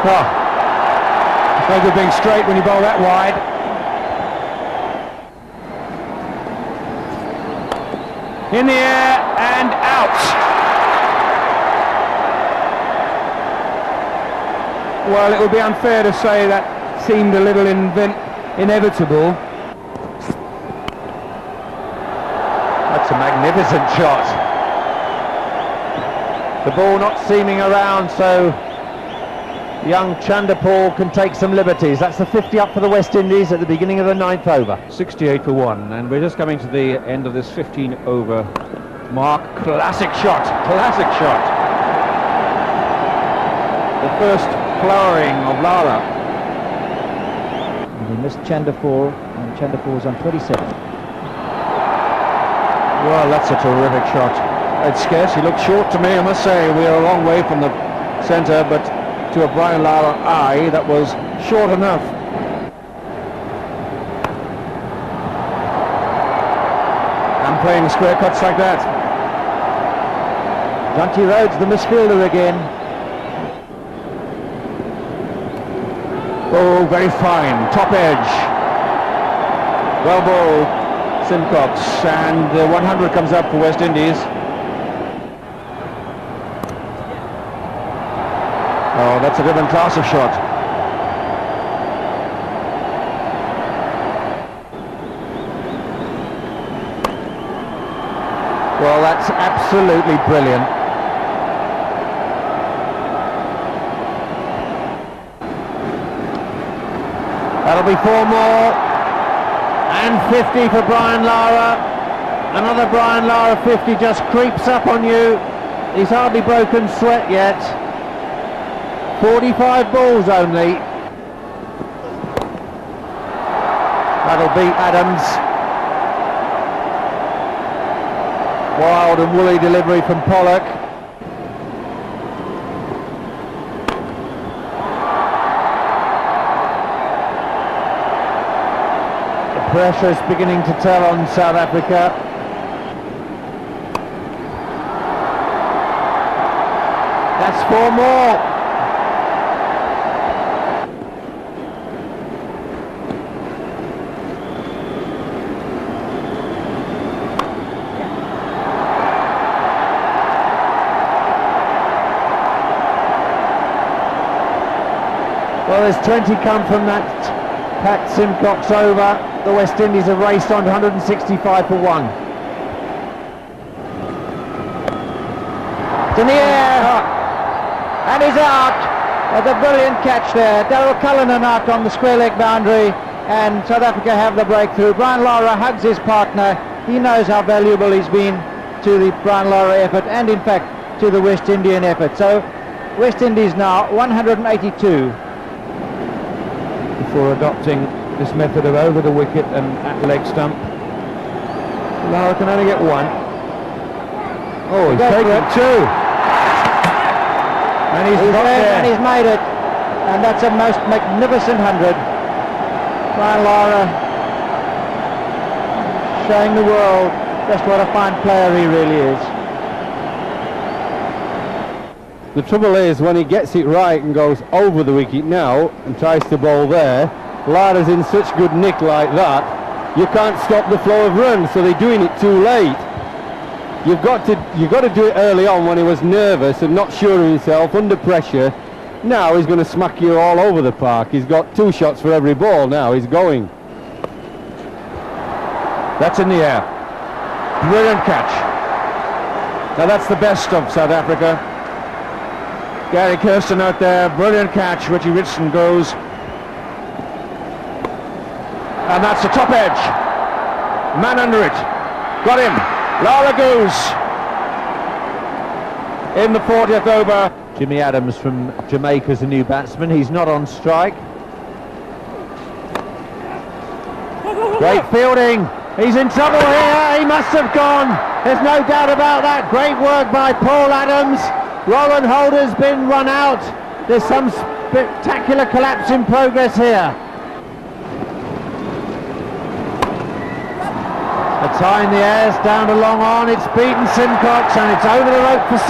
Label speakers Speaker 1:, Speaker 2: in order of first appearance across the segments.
Speaker 1: Oh, it's no good being straight when you bowl that wide. In the air and out. Well, it would be unfair to say that seemed a little inevitable. That's a magnificent shot. The ball not seaming around, so young Chanderpaul can take some liberties. That's the 50 up for the West Indies at the beginning of the 9th over.
Speaker 2: 68 for 1, and we're just coming to the end of this 15 over mark. Classic shot, classic shot. The first flowering of Lara.
Speaker 3: And he missed Chanderpaul, and Chanderpaul's on 27.
Speaker 2: Well, that's a terrific shot. It scarcely looked short to me, I must say. We are a long way from the centre, but to a Brian Lara eye, that was short enough. And playing square cuts like that.
Speaker 3: Jonty Rhodes, the misfielder again.
Speaker 2: Oh, very fine. Top edge. Well bowled, Simcox. And 100 comes up for West Indies. Oh, that's a different class of shot.
Speaker 3: Well, that's absolutely brilliant. That'll be 4 more. And 50 for Brian Lara. Another Brian Lara 50 just creeps up on you. He's hardly broken sweat yet. 45 balls only. That'll beat Adams. Wild and woolly delivery from Pollock. The pressure is beginning to tell on South Africa. That's 4 more. Well, there's 20 come from that Pat Simcox over. The West Indies have raced on to 165 for 1. It's in the air, and he's out. That's a brilliant catch there. Daryl Cullinan out on the square leg boundary, and South Africa have the breakthrough. Brian Lara hugs his partner. He knows how valuable he's been to the Brian Lara effort, and in fact to the West Indian effort. So West Indies now 182.
Speaker 2: For adopting this method of over the wicket and at leg stump. Lara can only get 1. Oh, he's taken it 2. And he's got there.
Speaker 3: And he's made it. And that's a most magnificent 100. Brian Lara showing the world just what a fine player he really is.
Speaker 1: The trouble is, when he gets it right and goes over the wicket now and tries to bowl there, Lara's in such good nick like that, you can't stop the flow of runs, so they're doing it too late. You've got to do it early on when he was nervous and not sure of himself, under pressure. Now he's going to smack you all over the park. He's got 2 shots for every ball now. He's going.
Speaker 2: That's in the air. Brilliant catch. Now that's the best of South Africa. Gary Kirsten out there, brilliant catch. Richie Richardson goes. And that's the top edge. Man under it. Got him. Lara goes. In the 40th over.
Speaker 3: Jimmy Adams from Jamaica's a new batsman. He's not on strike. Great fielding. He's in trouble here. He must have gone. There's no doubt about that. Great work by Paul Adams. Rowan Holder's been run out. There's some spectacular collapse in progress here. It's high in the air, it's down to long on, it's beaten Simcox and it's over the rope for 6.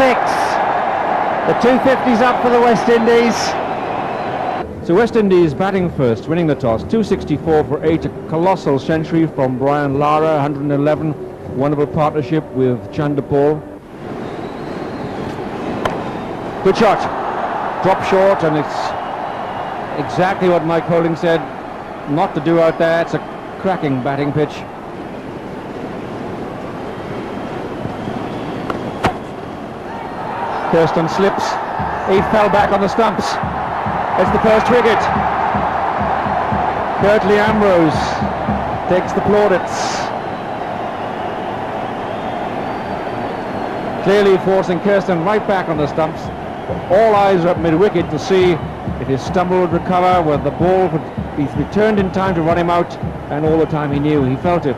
Speaker 3: The 250's up for the West Indies.
Speaker 2: So West Indies batting first, winning the toss, 264 for 8, a colossal century from Brian Lara, 111, wonderful partnership with Chanderpaul. Good shot, drop short, and it's exactly what Mike Holding said not to do out there. It's a cracking batting pitch. Kirsten slips, he fell back on the stumps. It's the first wicket. Curtly Ambrose takes the plaudits. Clearly forcing Kirsten right back on the stumps. All eyes are at mid-wicket to see if his stumble would recover, whether the ball would be returned in time to run him out, and all the time he knew, he felt it.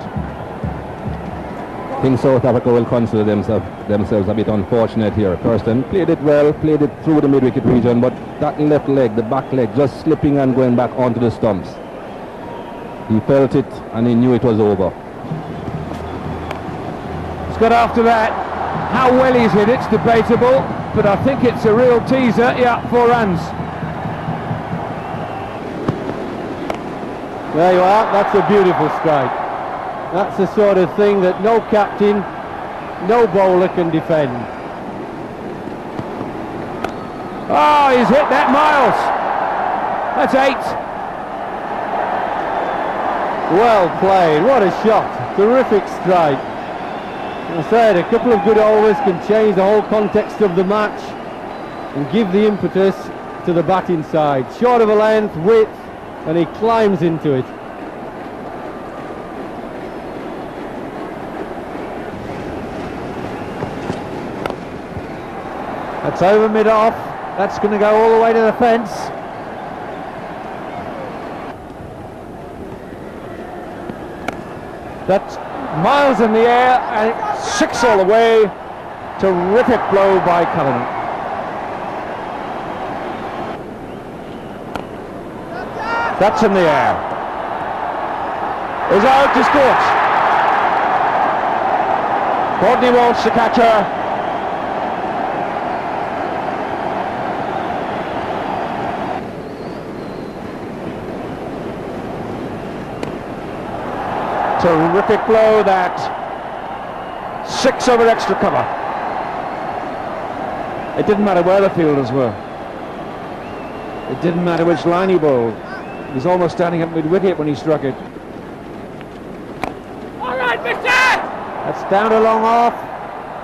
Speaker 1: I think South Africa will consider themselves a bit unfortunate here. Kirsten played it well, played it through the mid-wicket region, but that left leg, the back leg, just slipping and going back onto the stumps. He felt it and he knew it was over.
Speaker 2: Scott, after that, how well he's hit it's debatable, but I think it's a real teaser. Yeah, 4 runs.
Speaker 1: There you are, that's a beautiful strike. That's the sort of thing that no captain, no bowler can defend.
Speaker 2: Oh, he's hit that, Miles. That's 8.
Speaker 1: Well played, what a shot, terrific strike. As I said, a couple of good overs can change the whole context of the match and give the impetus to the batting side. Short of a length, width, and he climbs into it.
Speaker 3: That's over mid-off. That's going to go all the way to the fence.
Speaker 2: That's miles in the air, and 6 all the way. Terrific blow by Cullinan. That's in the air. Is out to scorch. Courtney Walsh, the catcher. Terrific blow, that 6 over extra cover. It didn't matter where the fielders were. It didn't matter which line he bowled. He was almost standing at mid-wicket when he struck it.
Speaker 3: All right, Bishop! That's down to long off.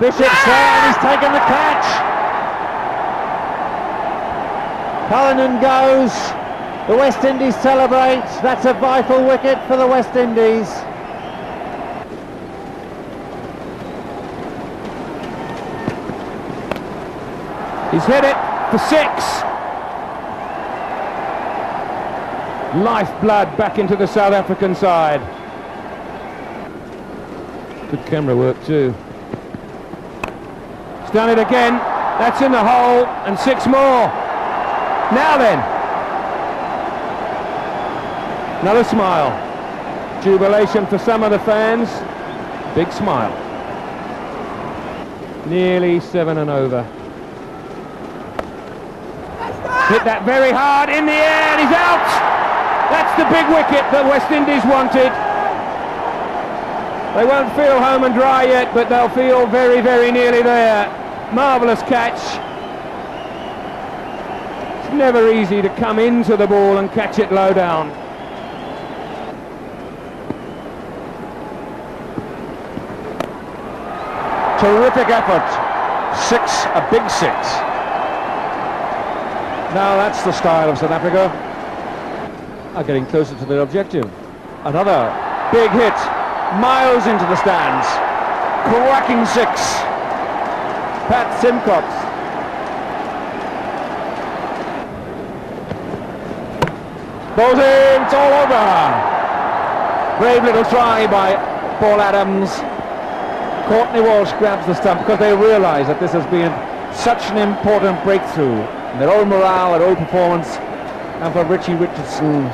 Speaker 3: Bishop's there and he's taken the catch. Cullinan goes. The West Indies celebrate. That's a vital wicket for the West Indies.
Speaker 2: He's hit it for 6. Lifeblood back into the South African side. Good camera work too. He's done it again. That's in the hole, and 6 more. Now then. Another smile. Jubilation for some of the fans. Big smile. Nearly 7 and over. Hit that very hard in the air, and he's out! That's the big wicket that West Indies wanted. They won't feel home and dry yet, but they'll feel very, very nearly there. Marvellous catch. It's never easy to come into the ball and catch it low down. Terrific effort. 6, a big 6. Now that's the style of South Africa. Are getting closer to their objective. Another big hit. Miles into the stands. Cracking 6. Pat Simcox. Bowls in, it's all over. Brave little try by Paul Adams. Courtney Walsh grabs the stump because they realise that this has been such an important breakthrough. Their own morale, their own performance, and for Richie Richardson,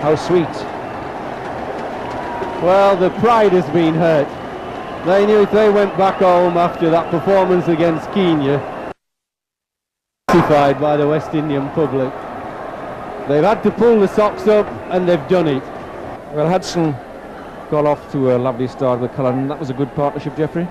Speaker 2: how sweet.
Speaker 1: Well, the pride has been hurt. They knew if they went back home after that performance against Kenya, justified by the West Indian public. They've had to pull the socks up, and they've done it.
Speaker 2: Well, Hudson got off to a lovely start with Cullen. That was a good partnership, Jeffrey.